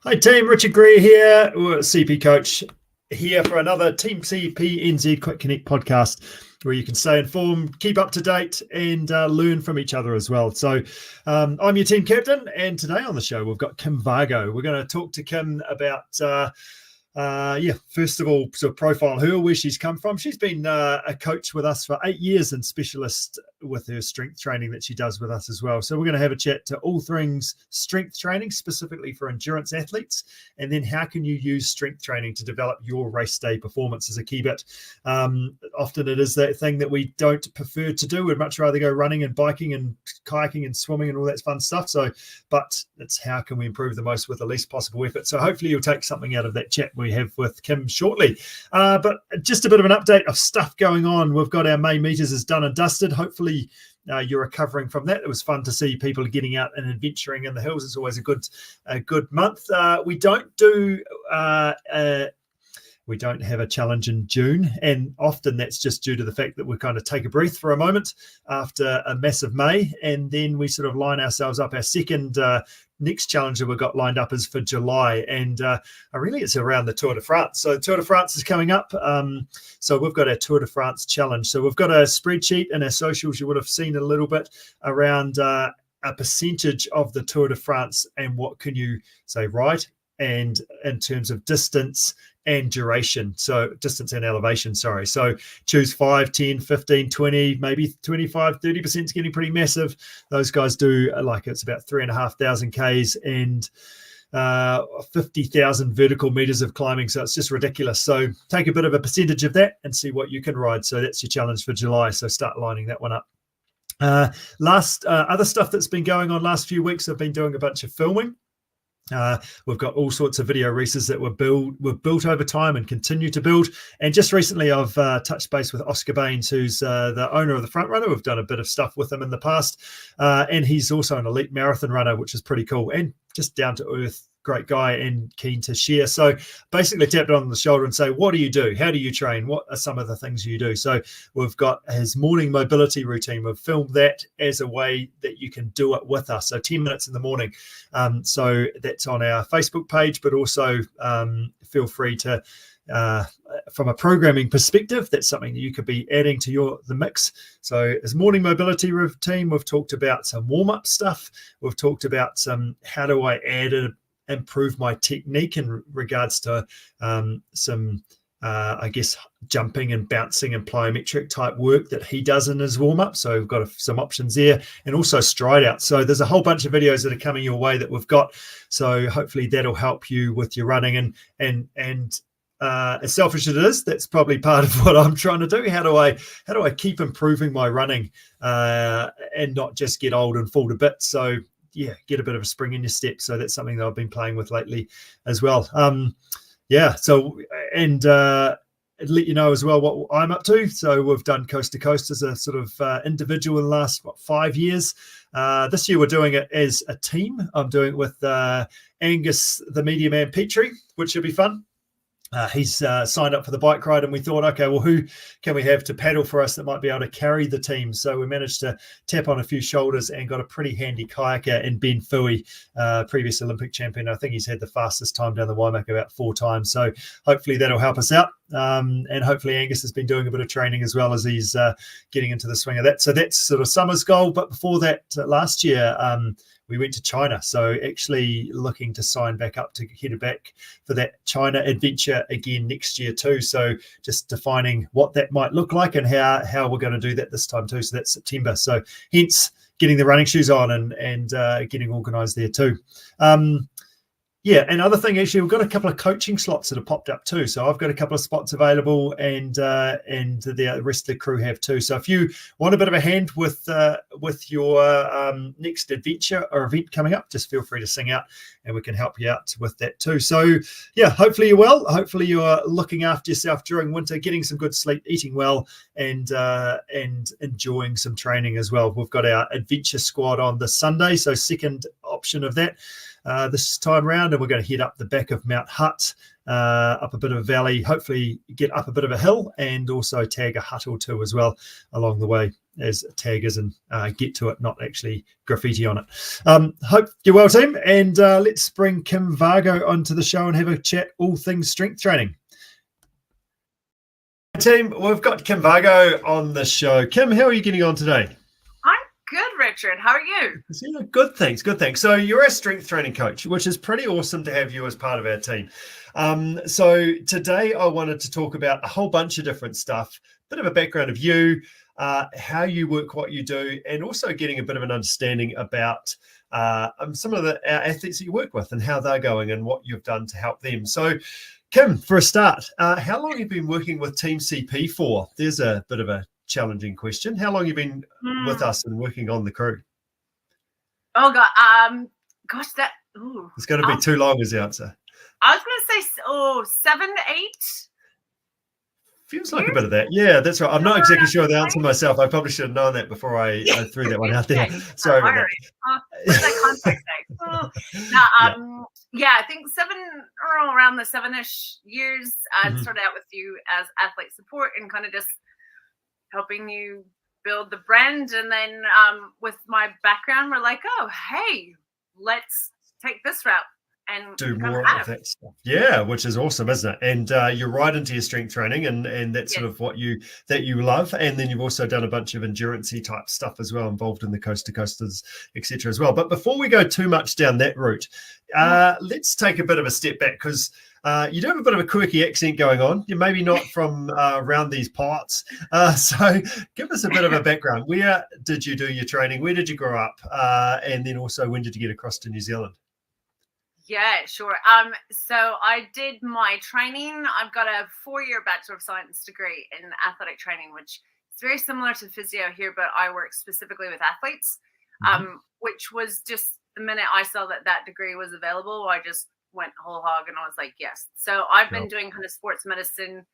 Hi team, Richard Greer here, CP coach here for another TeamCPNZ Quick Connect podcast where you can stay informed, keep up to date and learn from each other as well. So I'm your team captain, and today on the show we've got Kim Vargo. We're going to talk to Kim about first of all, sort of profile her, where she's come from. She's been a coach with us for 8 years and specialist with her strength training that she does with us as well. So we're going to have a chat to all things strength training, specifically for endurance athletes, and then how can you use strength training to develop your race day performance as a key bit. Often it is that thing that we don't prefer to do. We'd much rather go running and biking and kayaking and swimming and all that fun stuff. But it's how can we improve the most with the least possible effort. So hopefully you'll take something out of that chat we have with Kim shortly. But just a bit of an update of stuff going on. We've got our May meters is done and dusted. Hopefully you're recovering from that. It was fun to see people getting out and adventuring in the hills. It's always a good month. We don't have a challenge in June, and often that's just due to the fact that we kind of take a breath for a moment after a massive May, and then we sort of line ourselves up. Our second next challenge that we've got lined up is for July, and really it's around the Tour de France. So Tour de France is coming up. So we've got our Tour de France challenge. So we've got a spreadsheet in our socials. You would have seen a little bit around a percentage of the Tour de France and what can you say, right? And in terms of distance and duration, so distance and elevation, sorry. So choose 5, 10, 15, 20, maybe 25, 30% is getting pretty massive. Those guys do it's about 3,500 Ks and 50,000 vertical meters of climbing. So it's just ridiculous. So take a bit of a percentage of that and see what you can ride. So that's your challenge for July. So start lining that one up. Other stuff that's been going on last few weeks, I've been doing a bunch of filming. We've got all sorts of video races that were built over time and continue to build. And just recently I've touched base with Oscar Baines, who's the owner of the Front Runner. We've done a bit of stuff with him in the past. And he's also an elite marathon runner, which is pretty cool. And just down to earth, great guy and keen to share. So basically tapped on the shoulder and say, what do you do? How do you train? What are some of the things you do? So we've got his morning mobility routine. We've filmed that as a way that you can do it with us. So 10 minutes in the morning. So that's on our Facebook page, but also feel free to, from a programming perspective, that's something that you could be adding to the mix. So as morning mobility routine, we've talked about some warm-up stuff. We've talked about some, how do I improve my technique in regards to some jumping and bouncing and plyometric type work that he does in his warm-up. So we've got some options there, and also stride out. So there's a whole bunch of videos that are coming your way that we've got. So hopefully that'll help you with your running, and as selfish as it is, that's probably part of what I'm trying to do. How do I keep improving my running and not just get old and fall to bits? So yeah, get a bit of a spring in your step. So that's something that I've been playing with lately as well. Let you know as well what I'm up to. So we've done Coast to Coast as a sort of individual in the last 5 years. This year we're doing it as a team. I'm doing it with Angus, the media man Petrie, which should be fun. He's signed up for the bike ride, and we thought, okay, well, who can we have to paddle for us that might be able to carry the team? So we managed to tap on a few shoulders and got a pretty handy kayaker in Ben Fui, previous Olympic champion. I think he's had the fastest time down the Waimaka about 4 times. So hopefully that'll help us out. And hopefully Angus has been doing a bit of training as well as he's getting into the swing of that. So that's sort of summer's goal. But before that, last year, we went to China. So actually looking to sign back up to head back for that China adventure again next year too. So just defining what that might look like and how we're going to do that this time too. So that's September. So hence getting the running shoes on and getting organised there too. And other thing, actually, we've got a couple of coaching slots that have popped up too. So I've got a couple of spots available, and the rest of the crew have too. So if you want a bit of a hand with your next adventure or event coming up, just feel free to sing out, and we can help you out with that too. So yeah, hopefully you're well. Hopefully you're looking after yourself during winter, getting some good sleep, eating well, and enjoying some training as well. We've got our adventure squad on this Sunday, so second option of that. this time round, and we're going to head up the back of Mount Hutt, up a bit of a valley, hopefully get up a bit of a hill, and also tag a hut or two as well along the way, as taggers and get to it, not actually graffiti on it. Hope you're well, team, and let's bring Kim Vargo onto the show and have a chat all things strength training. Team, we've got Kim Vargo on the show. Kim, how are you getting on today? I'm good, Richard. How are you? Yeah, good, thanks. Good, thanks. So you're a strength training coach, which is pretty awesome to have you as part of our team. So today I wanted to talk about a whole bunch of different stuff, bit of a background of you, how you work, what you do, and also getting a bit of an understanding about some of our athletes that you work with and how they're going and what you've done to help them. So Kim, for a start, how long have you been working with TeamCP for? There's a bit of a challenging question. How long have you been with us and working on the crew? Oh, God. Gosh, that... Ooh. It's going to be too long as the answer. I was going to say, 7, 8? Feels like a bit of that. Yeah, that's right. I'm not exactly sure the answer myself. I probably should have known that before I threw that one out there. Sorry about that. What's that context yeah, I think around the 7-ish years. I started out with you as athlete support and kind of just helping you build the brand. And then with my background, we're like, oh, hey, let's take this route and do more of that stuff. Yeah, which is awesome, isn't it? And you're right into your strength training, and that's sort of what you love. And then you've also done a bunch of endurance-y type stuff as well, involved in the coast to coasters, etc. as well. But before we go too much down that route, let's take a bit of a step back, because you do have a bit of a quirky accent going on. You're maybe not from around these parts. So give us a bit of a background. Where did you do your training? Where did you grow up? And then also, when did you get across to New Zealand? Yeah, sure. So I did my training. I've got a 4-year Bachelor of Science degree in athletic training, which is very similar to physio here, but I work specifically with athletes, which was just the minute I saw that degree was available, I just went whole hog and I was like, yes. So I've been doing kind of sports medicine,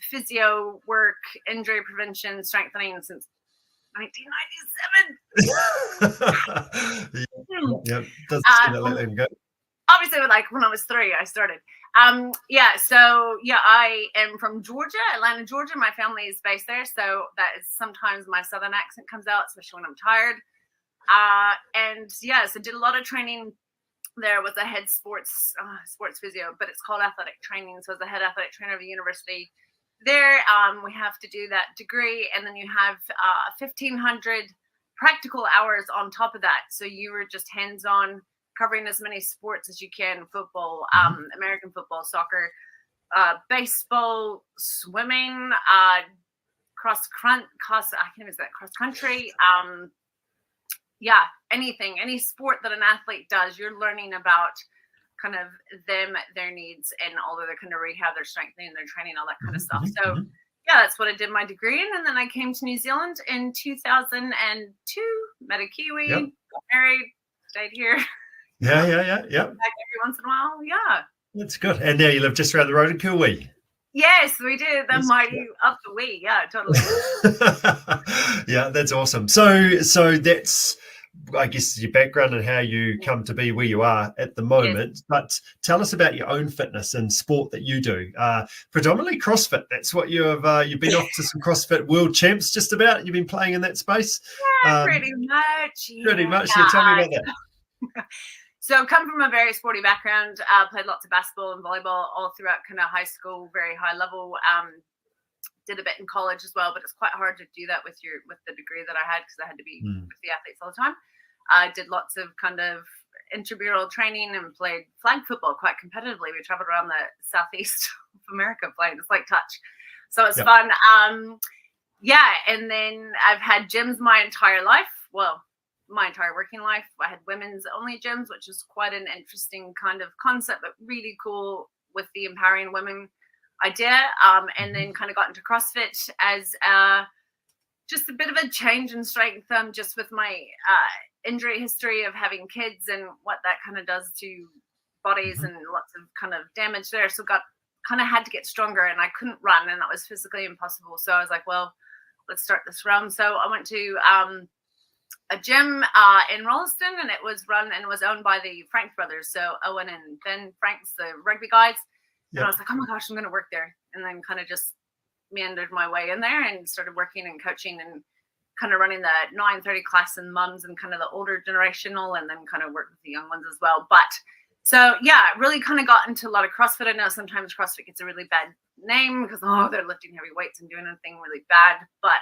physio work, injury prevention, strengthening since 1997. Yeah, doesn't seem that long ago. Obviously, when I was 3, I started. I am from Georgia, Atlanta, Georgia. My family is based there, so that is sometimes my southern accent comes out, especially when I'm tired. So did a lot of training there with a head sports physio, but it's called athletic training. So as a head athletic trainer of the university there, we have to do that degree, and then you have 1,500 practical hours on top of that. So you were just hands-on, covering as many sports as you can: football, American football, soccer, baseball, swimming, cross country. Anything, any sport that an athlete does, you're learning about kind of them, their needs, and all of their kind of rehab, their strengthening, their training, all that kind of stuff. So that's what I did my degree in. And then I came to New Zealand in 2002, met a Kiwi, got married, stayed here. Yeah. Back every once in a while. Yeah. That's good. And now you live just around the road in Kauai. Yes, we did. The mighty up the way. Yeah, totally. Yeah, that's awesome. So that's, I guess, your background and how you come to be where you are at the moment. Yes. But tell us about your own fitness and sport that you do. Predominantly CrossFit. That's what you've been off to some CrossFit World Champs just about. You've been playing in that space. Yeah, pretty much. Pretty much. Yeah, tell me about that. So come from a very sporty background, played lots of basketball and volleyball all throughout kind of high school, very high level. Did a bit in college as well, but it's quite hard to do that with the degree that I had, because I had to be with the athletes all the time. I did lots of kind of intramural training and played flag football quite competitively. We traveled around the southeast of America playing. It's like touch. So it's fun. And then I've had gyms my entire life. Well, my entire working life. I had women's only gyms, which is quite an interesting kind of concept, but really cool with the empowering women idea. And then kind of got into CrossFit as just a bit of a change in strength, just with my injury history of having kids and what that kind of does to bodies and lots of kind of damage there. So had to get stronger, and I couldn't run, and that was physically impossible. So I was like, well, let's start this realm. So I went to a gym in Rolleston, and it was run and was owned by the Frank brothers. So Owen and Ben Franks, the rugby guys. And I was like, oh my gosh, I'm going to work there. And then kind of just meandered my way in there and started working and coaching and kind of running the 9:30 class and mums and kind of the older generational, and then kind of worked with the young ones as well. But so, yeah, really kind of got into a lot of CrossFit. I know sometimes CrossFit gets a really bad name because, they're lifting heavy weights and doing anything really bad. But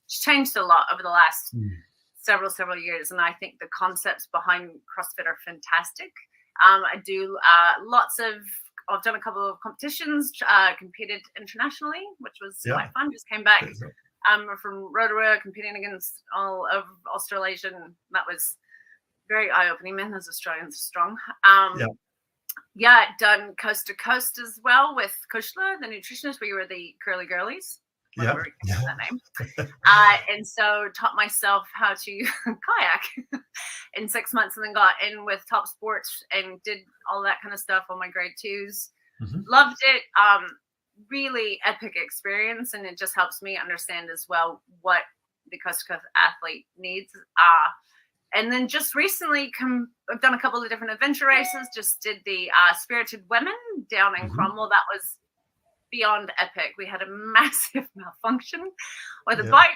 it's changed a lot over the last several years. And I think the concepts behind CrossFit are fantastic. I do I've done a couple of competitions, competed internationally, which was quite fun. Just came back from Rotorua, competing against all of Australasia, and that was very eye-opening. Man, those Australians are strong. Done coast to coast as well with Kushla, the nutritionist. We were the curly girlies. That name. And so taught myself how to kayak in 6 months, and then got in with Top Sports and did all that kind of stuff on my grade 2s. Loved it. Really epic experience, and it just helps me understand as well what the coast to coast athlete needs. And then just recently I've done a couple of different adventure races. Just did the Spirited Women down in Cromwell. That was beyond epic. We had a massive malfunction with the bike,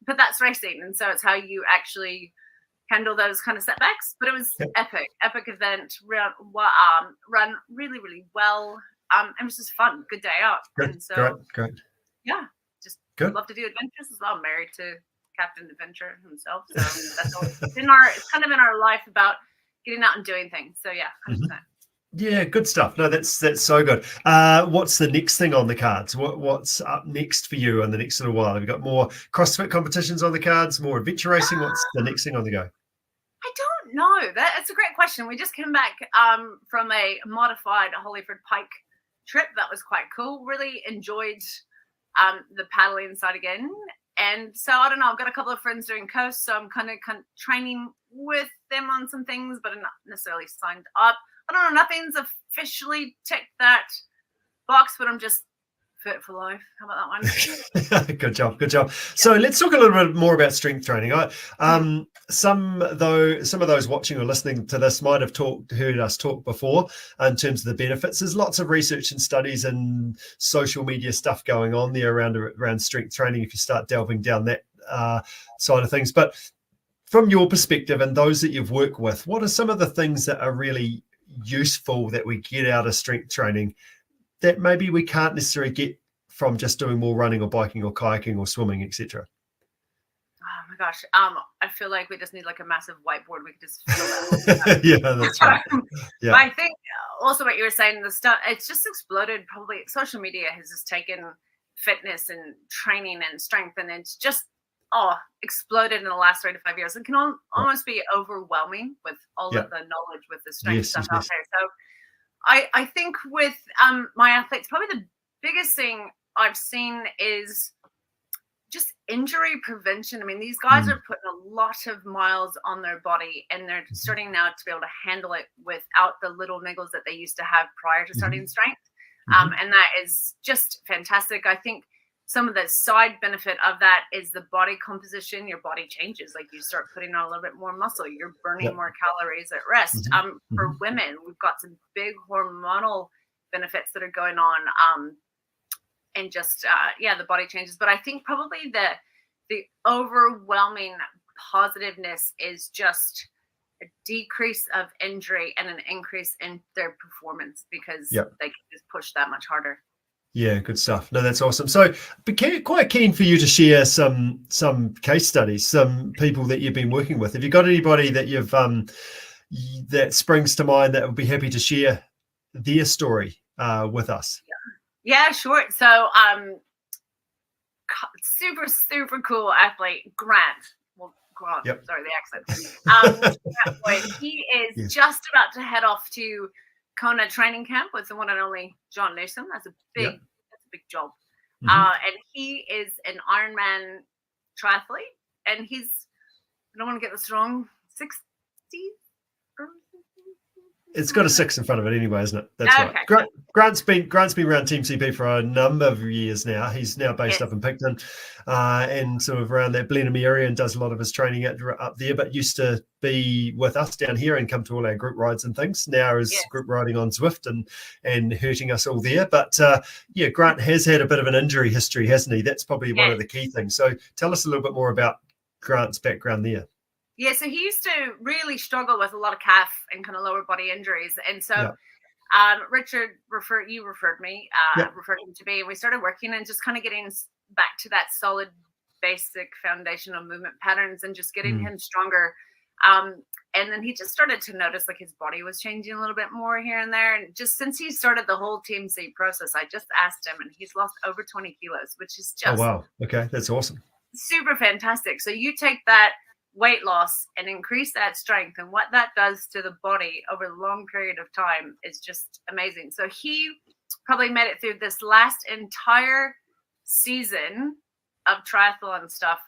but that's racing, and so it's how you actually handle those kind of setbacks. But it was epic event, run really, really well. It was just fun, good day out. And so great. Yeah, just love to do adventures as well. I'm married to Captain Adventure himself, so that's always it's kind of in our life about getting out and doing things. So 100%. Yeah, good stuff. No, that's so good. What's the next thing on the cards? What's up next for you in the next little while? Have you got more CrossFit competitions on the cards, more adventure racing? What's the next thing on the go? I don't know. That's a great question. We just came back from a modified Holyford Pike trip. That was quite cool. Really enjoyed the paddling side again. And so I don't know, I've got a couple of friends doing coast, so I'm kind of training with them on some things, but I'm not necessarily signed up. I don't know, nothing's officially ticked that box, but I'm just fit for life. How about that one? Good job. So let's talk a little bit more about strength training. Some of those watching or listening to this might have heard us talk before in terms of the benefits. There's lots of research and studies and social media stuff going on there around strength training if you start delving down that side of things. But from your perspective and those that you've worked with, what are some of the things that are really useful that we get out of strength training that maybe we can't necessarily get from just doing more running or biking or kayaking or swimming, etc.? Oh my gosh. I feel like we just need like a massive whiteboard. We could just fill that. Yeah, that's right. But I think also what you were saying, the stuff, it's just exploded. Probably social media has just taken fitness and training and strength, and it's just exploded in the last 3 to 5 years. It can almost be overwhelming with all of the knowledge with the strength stuff out there. So I think with my athletes, probably the biggest thing I've seen is just injury prevention. I mean, these guys are putting a lot of miles on their body, and they're starting now to be able to handle it without the little niggles that they used to have prior to starting strength. And that is just fantastic. I think some of the side benefit of that is the body composition. Your body changes. Like you start putting on a little bit more muscle. You're burning more calories at rest. For women, we've got some big hormonal benefits that are going on. And just, the body changes. But I think probably the overwhelming positiveness is just a decrease of injury and an increase in their performance because they can just push that much harder. Yeah, good stuff. No, that's awesome. So quite keen for you to share some case studies, some people that you've been working with. Have you got anybody that you've that springs to mind that would be happy to share their story with us? Yeah, sure. So super cool athlete, Grant. Well, Grant, sorry, the accent. He is just about to head off to Kona training camp with the one and only John Newsom. That's a big job. And he is an Ironman triathlete, and he's, I don't want to get this wrong, 60s? It's got a 6 in front of it anyway, isn't it? That's Okay. right. Grant's been around Team CP for a number of years now. He's now based up in Picton, and sort of around that Blenheim area, and does a lot of his training up there. But used to be with us down here and come to all our group rides and things. Now is group riding on Zwift and hurting us all there. But yeah, Grant has had a bit of an injury history, hasn't he? That's probably one of the key things. So tell us a little bit more about Grant's background there. Yeah, so he used to really struggle with a lot of calf and kind of lower body injuries. And so Richard referred me, referred him to me, and we started working and just kind of getting back to that solid, basic foundational movement patterns and just getting him stronger. And then he just started to notice like his body was changing a little bit more here and there. And just since he started the whole Team C process, I just asked him, and he's lost over 20 kilos, which is just okay, that's awesome, super fantastic. So you take that weight loss and increase that strength, and what that does to the body over a long period of time is just amazing. So he probably made it through this last entire season of triathlon stuff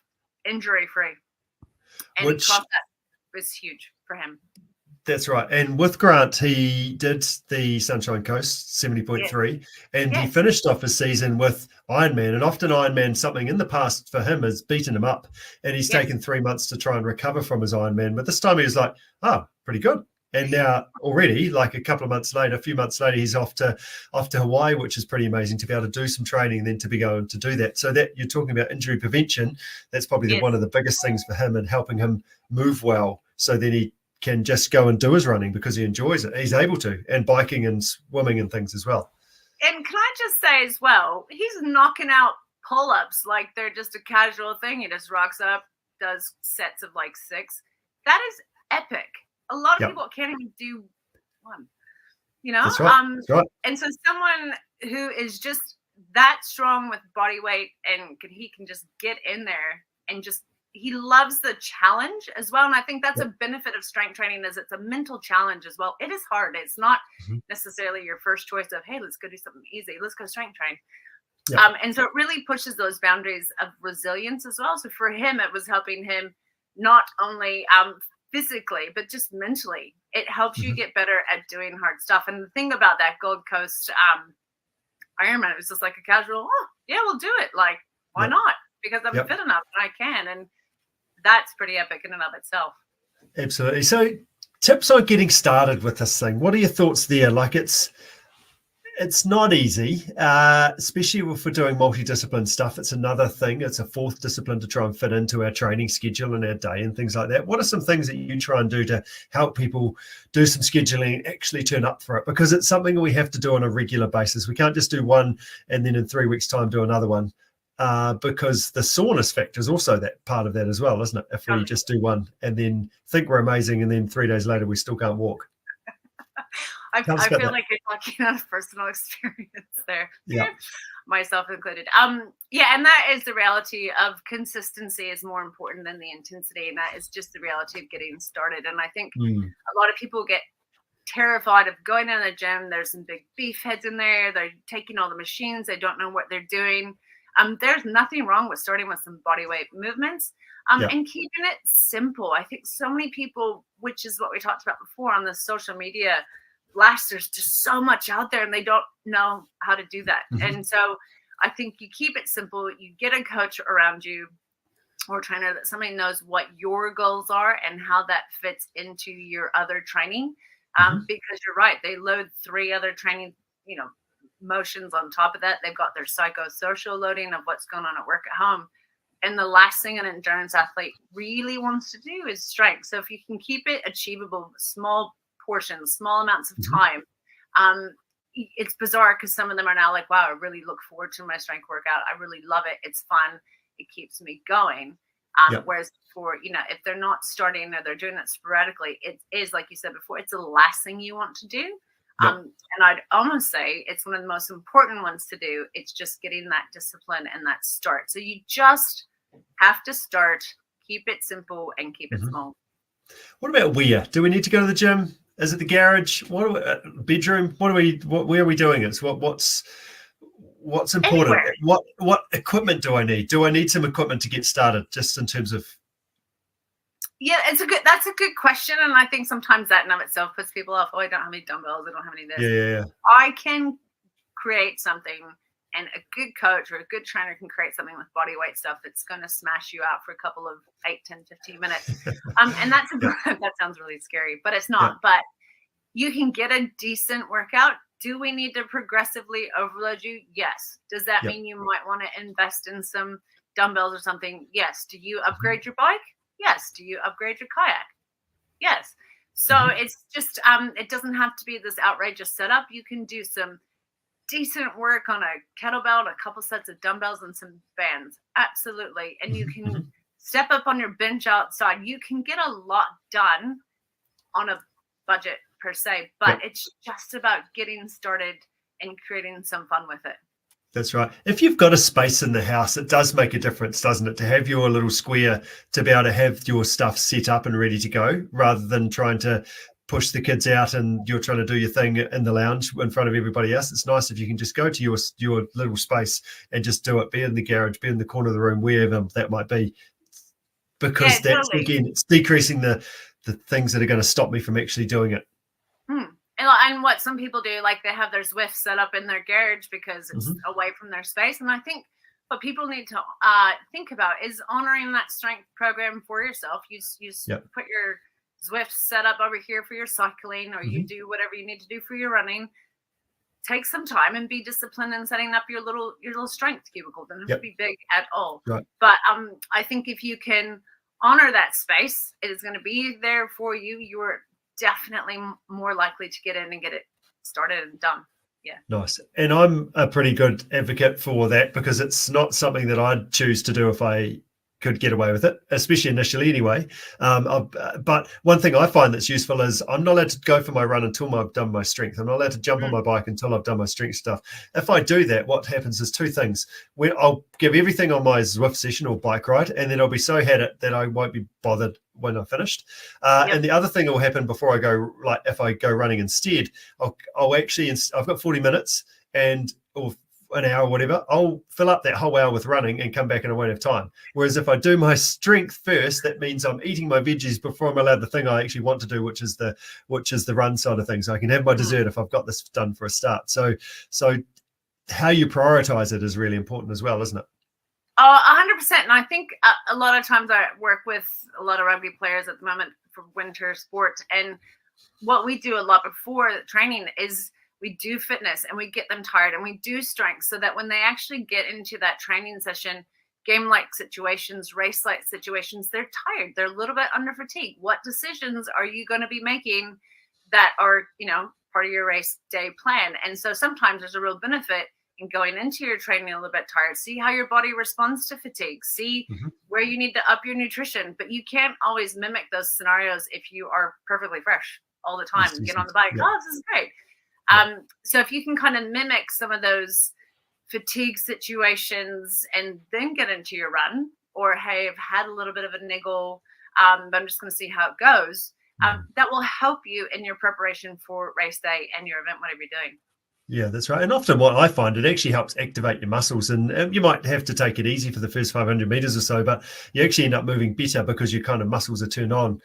injury free, and that was huge for him. That's right. And with Grant, he did the Sunshine Coast 70.3, and he finished off his season with Ironman. And often Ironman, something in the past for him has beaten him up, and he's taken 3 months to try and recover from his Ironman. But this time he was like, oh, pretty good. And now already, like a few months later, he's off to Hawaii, which is pretty amazing to be able to do some training and then to be going to do that. So that you're talking about injury prevention, that's probably one of the biggest things for him, and helping him move well, so then he can just go and do his running because he enjoys it. He's able to, and biking and swimming and things as well. And can I just say as well, he's knocking out pull-ups like they're just a casual thing. He just rocks up, does sets of like 6. That is epic. A lot of people can't even do one, you know? That's right. That's right. And so someone who is just that strong with body weight, and he can just get in there and just, he loves the challenge as well. And I think that's a benefit of strength training, is it's a mental challenge as well. It is hard. It's not necessarily your first choice of, hey, let's go do something easy. Let's go strength train. And so it really pushes those boundaries of resilience as well. So for him, it was helping him not only physically, but just mentally. It helps you get better at doing hard stuff. And the thing about that Gold Coast Ironman, it was just like a casual, oh, yeah, we'll do it. Like, why not? Because I'm fit enough and I can. And that's pretty epic in and of itself. Absolutely. So tips on getting started with this thing. What are your thoughts there? Like, it's not easy, especially if we're doing multidiscipline stuff. It's another thing. It's a fourth discipline to try and fit into our training schedule and our day and things like that. What are some things that you try and do to help people do some scheduling and actually turn up for it? Because it's something we have to do on a regular basis. We can't just do one and then in 3 weeks' time do another one. Because the soreness factor is also that part of that as well, isn't it? If we just do one and then think we're amazing, and then 3 days later we still can't walk. I feel like you're talking out of personal experience there, myself included. And that is the reality of consistency is more important than the intensity, and that is just the reality of getting started. And I think a lot of people get terrified of going in the gym. There's some big beef heads in there. They're taking all the machines. They don't know what they're doing. There's nothing wrong with starting with some body weight movements and keeping it simple. I think so many people, which is what we talked about before on the social media blast, there's just so much out there and they don't know how to do that. And so I think you keep it simple. You get a coach around you or trainer that somebody knows what your goals are and how that fits into your other training. Because you're right, they load 3 other training, motions on top of that. They've got their psychosocial loading of what's going on at work at home. And the last thing an endurance athlete really wants to do is strength. So if you can keep it achievable, small portions, small amounts of time, it's bizarre because some of them are now like, wow, I really look forward to my strength workout. I really love it. It's fun. It keeps me going. Whereas for, if they're not starting or they're doing it sporadically, it is, like you said before, it's the last thing you want to do. And I'd almost say it's one of the most important ones to do. It's just getting that discipline and that start. So you just have to start, keep it simple and keep it small. What about where? Do we need to go to the gym? Is it the garage? Bedroom? Where are we doing it? What's important? Anywhere. What equipment do I need? Do I need some equipment to get started, just in terms of Yeah, that's a good question. And I think sometimes that in of itself puts people off. Oh, I don't have any dumbbells. I don't have any of this. Yeah. I can create something, and a good coach or a good trainer can create something with body weight stuff that's going to smash you out for a couple of 8, 10, 15 minutes. And that's that sounds really scary, but it's not. Yeah. But you can get a decent workout. Do we need to progressively overload you? Yes. Does that mean you might want to invest in some dumbbells or something? Yes. Do you upgrade your bike? Yes. Do you upgrade your kayak? Yes. So it's just, it doesn't have to be this outrageous setup. You can do some decent work on a kettlebell and a couple sets of dumbbells and some bands. Absolutely. And you can step up on your bench outside. You can get a lot done on a budget per se, but it's just about getting started and creating some fun with it. That's right. If you've got a space in the house, it does make a difference, doesn't it? To have your little square, to be able to have your stuff set up and ready to go, rather than trying to push the kids out and you're trying to do your thing in the lounge in front of everybody else. It's nice if you can just go to your little space and just do it, be in the garage, be in the corner of the room, wherever that might be. Because that's, again, it's decreasing the things that are going to stop me from actually doing it. And what some people do, like they have their Zwift set up in their garage because it's away from their space. And I think what people need to think about is honoring that strength program for yourself. You put your Zwift set up over here for your cycling, or you do whatever you need to do for your running. Take some time and be disciplined in setting up your little strength cubicle. Doesn't have to be big at all. Right. But I think if you can honor that space, it is going to be there for you. You're definitely more likely to get in and get it started and done. Yeah. Nice. And I'm a pretty good advocate for that, because it's not something that I'd choose to do if I could get away with it, especially initially anyway. But one thing I find that's useful is I'm not allowed to go for my run until I've done my strength. I'm not allowed to jump on my bike until I've done my strength stuff. If I do that, what happens is two things. I'll give everything on my Zwift session or bike ride, and then I'll be so had it that I won't be bothered when I'm finished. And the other thing that will happen before I go, like if I go running instead, I'll actually, I've got 40 minutes or an hour or whatever, I'll fill up that whole hour with running and come back and I won't have time. Whereas if I do my strength first, that means I'm eating my veggies before I'm allowed the thing I actually want to do, which is the run side of things. I can have my dessert if I've got this done for a start. So how you prioritize it is really important as well, isn't it? Oh, 100%. And I think a lot of times I work with a lot of rugby players at the moment for winter sports. And what we do a lot before training is we do fitness and we get them tired and we do strength, so that when they actually get into that training session, game-like situations, race-like situations, they're tired. They're a little bit under fatigue. What decisions are you going to be making that are, part of your race day plan? And so sometimes there's a real benefit in going into your training a little bit tired. See how your body responds to fatigue. See where you need to up your nutrition. But you can't always mimic those scenarios if you are perfectly fresh all the time. Get on the bike. Oh, this is great. So if you can kind of mimic some of those fatigue situations and then get into your run, or hey, I've had a little bit of a niggle, but I'm just going to see how it goes. That will help you in your preparation for race day and your event, whatever you're doing. Yeah, that's right. And often what I find, it actually helps activate your muscles, and you might have to take it easy for the first 500 meters or so, but you actually end up moving better because your kind of muscles are turned on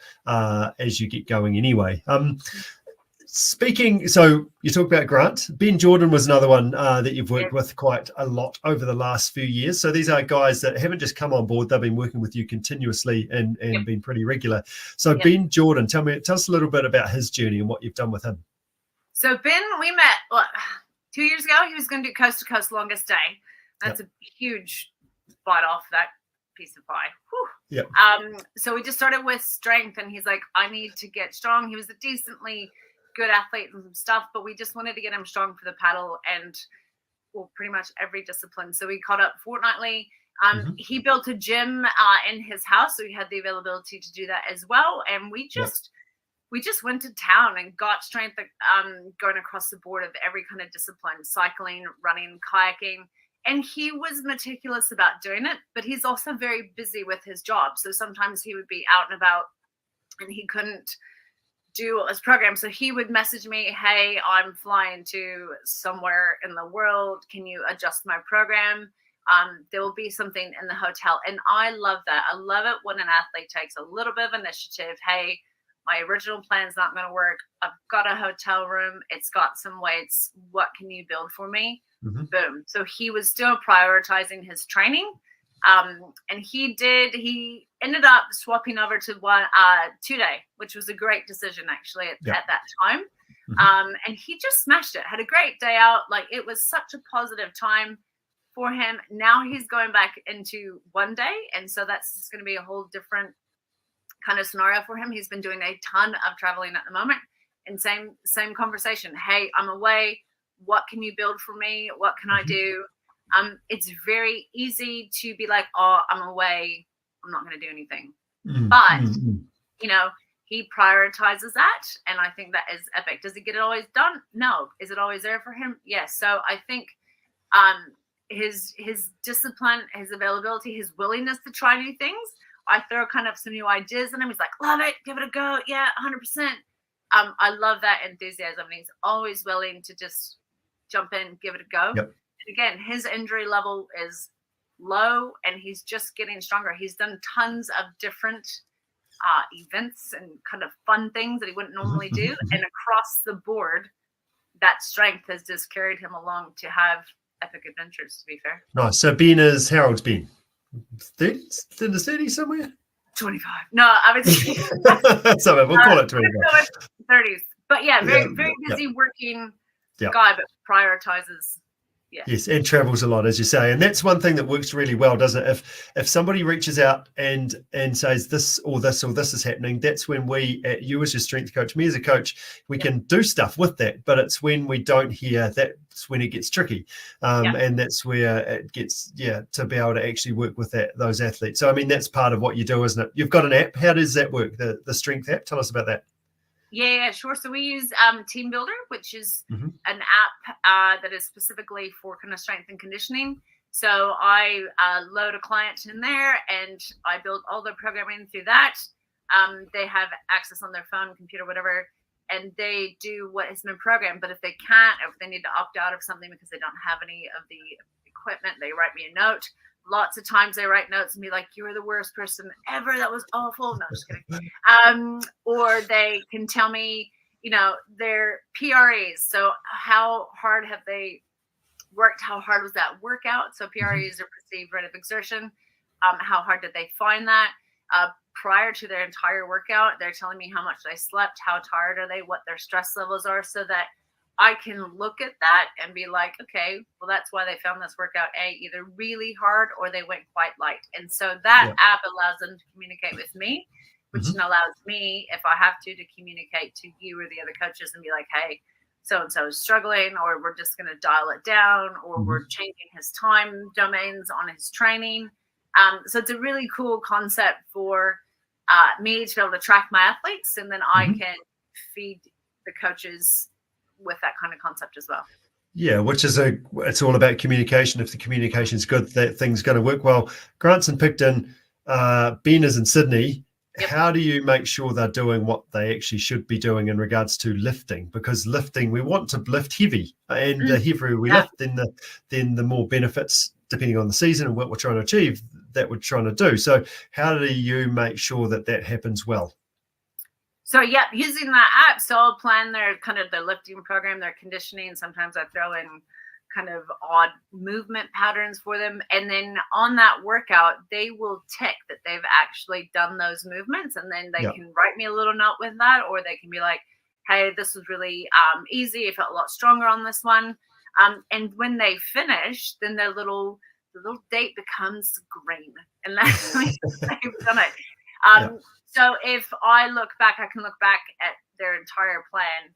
as you get going anyway. So you talk about Grant. Ben Jordan was another one that you've worked with quite a lot over the last few years. So these are guys that haven't just come on board, they've been working with you continuously and been pretty regular. So Ben Jordan, tell us a little bit about his journey and what you've done with him. So Ben, we met 2 years ago. He was going to do coast to coast longest day. That's a huge bite off that piece of pie. Whew. So we just started with strength, and he's like, I need to get strong. He was a decently good athlete and some stuff, but we just wanted to get him strong for the paddle and pretty much every discipline. So we caught up fortnightly. He built a gym in his house, so he had the availability to do that as well. And we just went to town and got strength going across the board of every kind of discipline: cycling, running, kayaking. And he was meticulous about doing it, but he's also very busy with his job. So sometimes he would be out and about and he couldn't do his program. So he would message me, hey, I'm flying to somewhere in the world. Can you adjust my program? there will be something in the hotel. And I love that. I love it when an athlete takes a little bit of initiative. Hey, my original plan is not going to work. I've got a hotel room. It's got some weights. What can you build for me? Boom. So he was still prioritizing his training. And he ended up swapping over to 2-day, which was a great decision actually at that time. And he just smashed it, had a great day out. Like, it was such a positive time for him. Now he's going back into 1 day. And so that's going to be a whole different kind of scenario for him. He's been doing a ton of traveling at the moment, and same conversation. Hey, I'm away. What can you build for me? What can I do? It's very easy to be like, oh, I'm away, I'm not going to do anything. But, you know, he prioritizes that. And I think that is epic. Does he get it always done? No. Is it always there for him? Yes. So I think his discipline, his availability, his willingness to try new things. I throw kind of some new ideas in him. He's like, love it. Give it a go. Yeah, 100%. I love that enthusiasm. And he's always willing to just jump in, give it a go. Yep. Again, his injury level is low and he's just getting stronger. He's done tons of different events and kind of fun things that he wouldn't normally do. And across the board, that strength has just carried him along to have epic adventures, to be fair. Nice. So Ben is, how old's Ben? 30? In the 30s somewhere? 25. No, I would say. Somewhere, we'll call it 25. 30s. But yeah, very busy working guy, but prioritizes. Yeah. Yes, and travels a lot, as you say, and that's one thing that works really well, doesn't it? If somebody reaches out and says this or this or this is happening, that's when we, you as your strength coach, me as a coach, we can do stuff with that. But it's when we don't hear, that's when it gets tricky, and that's where it gets to be able to actually work with those athletes. So I mean, that's part of what you do, isn't it? You've got an app. How does that work? The strength app. Tell us about that. Yeah, sure. So we use Team Builder, which is an app that is specifically for kind of strength and conditioning. So I load a client in there and I build all their programming through that. They have access on their phone, computer, whatever, and they do what has been programmed. But if they can't, or if they need to opt out of something because they don't have any of the equipment, they write me a note. Lots of times they write notes and be like, you were the worst person ever. That was awful. No, just kidding. Or they can tell me, you know, their PREs. So how hard have they worked? How hard was that workout? So PREs are perceived rate of exertion. How hard did they find that? Prior to their entire workout, they're telling me how much they slept, how tired are they, what their stress levels are, so that I can look at that and be like, okay, well, that's why they found this workout either really hard or they went quite light. And so that app allows them to communicate with me, which then allows me, if I have to communicate to you or the other coaches and be like, hey, so-and-so is struggling, or we're just going to dial it down, or we're changing his time domains on his training. So it's a really cool concept for me to be able to track my athletes, and then I can feed the coaches with that kind of concept as well. Yeah, which is it's all about communication. If the communication is good, that thing's going to work well. Grant's in Picton, Ben is in Sydney. How do you make sure they're doing what they actually should be doing in regards to lifting? Because lifting, we want to lift heavy, and the heavier we lift, then the more benefits, depending on the season and what we're trying to achieve, that we're trying to do. So how do you make sure that happens well? So using that app, so I'll plan their lifting program, their conditioning. Sometimes I throw in kind of odd movement patterns for them. And then on that workout, they will tick that they've actually done those movements. And then they can write me a little note with that, or they can be like, hey, this was really easy. I felt a lot stronger on this one. And when they finish, then the little date becomes green. And that's when they've done it. So if I look back, I can look back at their entire plan.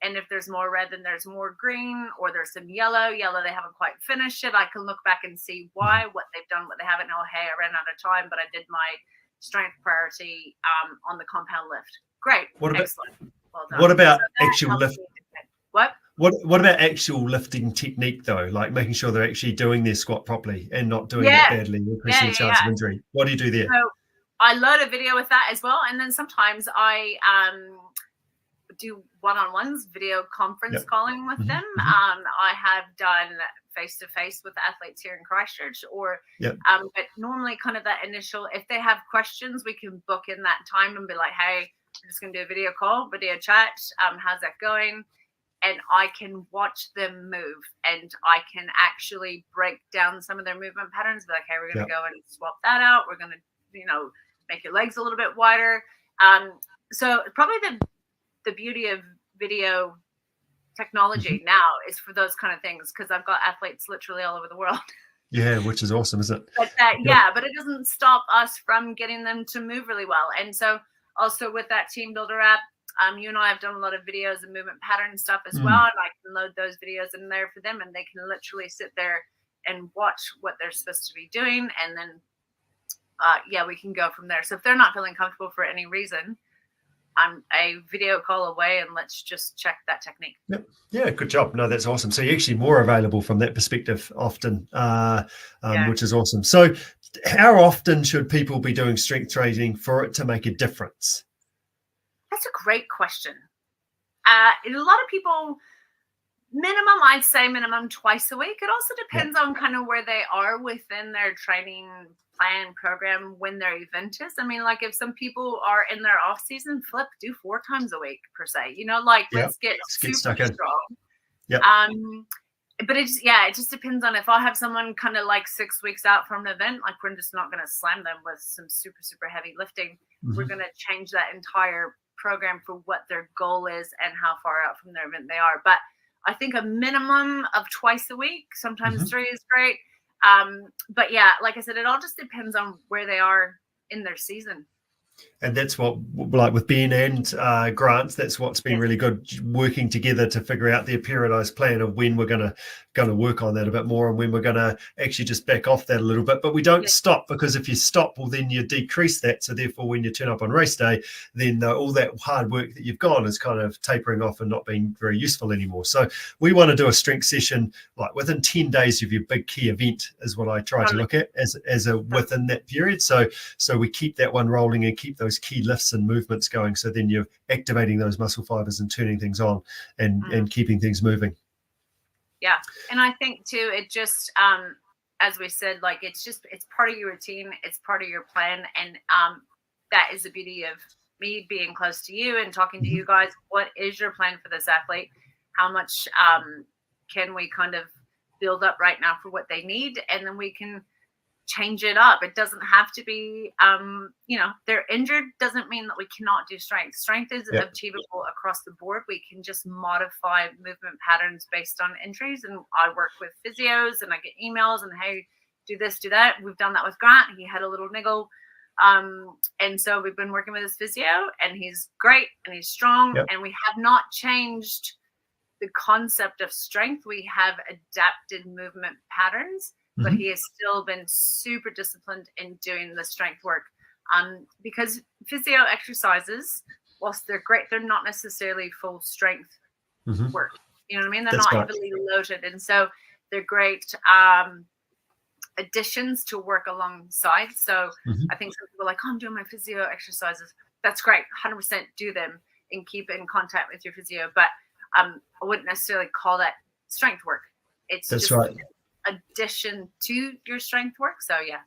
And if there's more red, then there's more green, or there's some yellow, they haven't quite finished it. I can look back and see why, what they've done, what they haven't. Oh, hey, I ran out of time, but I did my strength priority on the compound lift. Great. Excellent. Well done. What about actual lift? What? What about actual lifting technique, though? Like making sure they're actually doing their squat properly and not doing it badly, increasing the chance of injury. What do you do there? So I load a video with that as well. And then sometimes I do one-on-ones, video conference calling with them. I have done face to face with the athletes here in Christchurch, or Yep. but normally kind of that initial, if they have questions, we can book in that time and be like, hey, we're just going to do a video call, video chat. How's that going? And I can watch them move, and I can actually break down some of their movement patterns. Be like, hey, we're going to go and swap that out. We're going to, make your legs a little bit wider. So probably the beauty of video technology now is for those kind of things, because I've got athletes literally all over the world. Yeah, which is awesome, isn't it? But but it doesn't stop us from getting them to move really well. And so also with that Team Builder app, you and I have done a lot of videos and movement pattern stuff as well, and I can load those videos in there for them, and they can literally sit there and watch what they're supposed to be doing, and then we can go from there. So if they're not feeling comfortable for any reason, I'm a video call away, and let's just check that technique. Yep. Yeah, good job. No, that's awesome. So you're actually more available from that perspective often, which is awesome. So how often should people be doing strength training for it to make a difference? That's a great question. A lot of people, I'd say minimum twice a week. It also depends on kind of where they are within their training plan program when their event is. I mean, like if some people are in their off season, do 4 times a week per se, let's get super strong. Yep. But it just depends on if I have someone kind of like 6 weeks out from an event, like we're just not going to slam them with some super, super heavy lifting. We're going to change that entire program for what their goal is and how far out from their event they are. But I think a minimum of twice a week, sometimes 3 is great. But yeah, like I said, it all just depends on where they are in their season. And that's what, like with Ben and Grant, that's what's been really good, working together to figure out their periodized plan of when we're going to work on that a bit more, and when we're going to actually just back off that a little bit. But we don't stop, because if you stop, well, then you decrease that. So therefore, when you turn up on race day, then all that hard work that you've gone is kind of tapering off and not being very useful anymore. So we want to do a strength session like within 10 days of your big key event is what I try to look at as a within that period. So we keep that one rolling and keep those key lifts and movements going. So then you're activating those muscle fibers and turning things on and keeping things moving. Yeah. And I think too, it just, as we said, like it's part of your routine. It's part of your plan. And that is the beauty of me being close to you and talking to you guys. What is your plan for this athlete? How much can we kind of build up right now for what they need? And then we can change it up. It doesn't have to be, they're injured doesn't mean that we cannot do strength. Strength is achievable across the board. We can just modify movement patterns based on injuries. And I work with physios and I get emails and, hey, do this, do that. We've done that with Grant. He had a little niggle. And so we've been working with his physio, and he's great and he's strong. And we have not changed the concept of strength. We have adapted movement patterns, but he has still been super disciplined in doing the strength work. Because physio exercises, whilst they're great, they're not necessarily full strength work. You know what I mean? They're not heavily loaded. And so they're great additions to work alongside. So I think some people are like, oh, I'm doing my physio exercises. That's great. 100% do them and keep in contact with your physio. But I wouldn't necessarily call that strength work. It's just addition to your strength work. So yeah,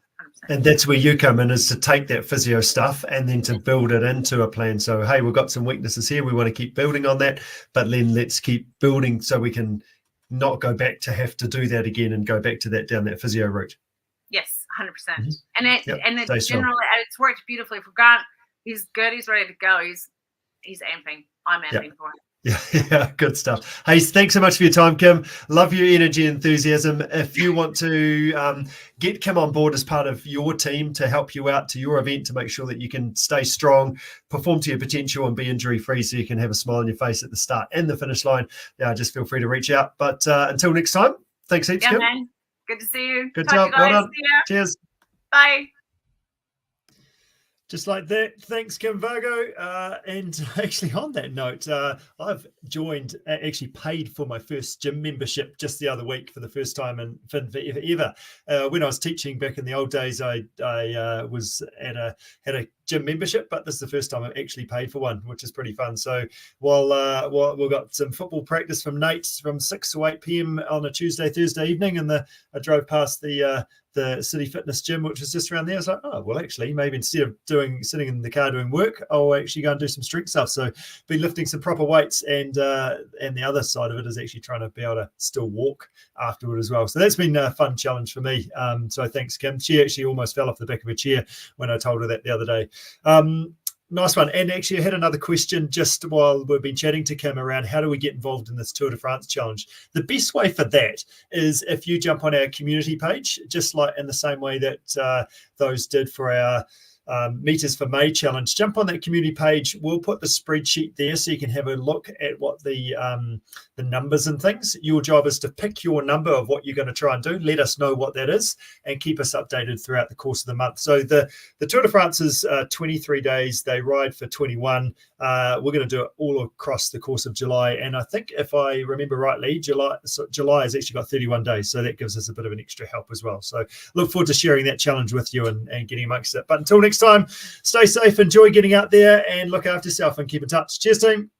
100%. And that's where you come in, is to take that physio stuff and then to build it into a plan. So hey, we've got some weaknesses here, we want to keep building on that, but then let's keep building so we can not go back to have to do that again and go back to that down that physio route. Yes, 100%. And it generally it's worked beautifully for Grant. He's good, he's ready to go. He's amping. I'm amping for him. Yeah, good stuff. Hey, thanks so much for your time, Kim. Love your energy and enthusiasm. If you want to get Kim on board as part of your team to help you out to your event, to make sure that you can stay strong, perform to your potential, and be injury-free so you can have a smile on your face at the start and the finish line, just feel free to reach out. But until next time, thanks heaps, Kim. Man. Good to see you. Good job. Well done. Cheers. Bye. Just like that. Thanks, Kim Vargo. And actually, on that note, I've joined, actually paid for my first gym membership just the other week for the first time in ever. When I was teaching back in the old days, I was had a gym membership, but this is the first time I've actually paid for one, which is pretty fun. So while we've got some football practice from Nate from 6 to 8 p.m. on a Thursday evening, and I drove past the City Fitness gym, which was just around there. I was like, oh, well, actually, maybe instead of sitting in the car doing work, I'll actually go and do some strength stuff. So been lifting some proper weights, and the other side of it is actually trying to be able to still walk afterward as well. So that's been a fun challenge for me. So thanks, Kim. She actually almost fell off the back of her chair when I told her that the other day. Nice one. And actually, I had another question just while we've been chatting to Kim around how do we get involved in this Tour de France challenge. The best way for that is if you jump on our community page, just like in the same way that those did for our Meters for May challenge. Jump on that community page. We'll put the spreadsheet there so you can have a look at what the numbers and things. Your job is to pick your number of what you're going to try and do. Let us know what that is and keep us updated throughout the course of the month. So the Tour de France is 23 days. They ride for 21. We're going to do it all across the course of July. And I think if I remember rightly, July has actually got 31 days. So that gives us a bit of an extra help as well. So look forward to sharing that challenge with you and getting amongst it. But until next time, stay safe, enjoy getting out there, and look after yourself and keep in touch. Cheers, team.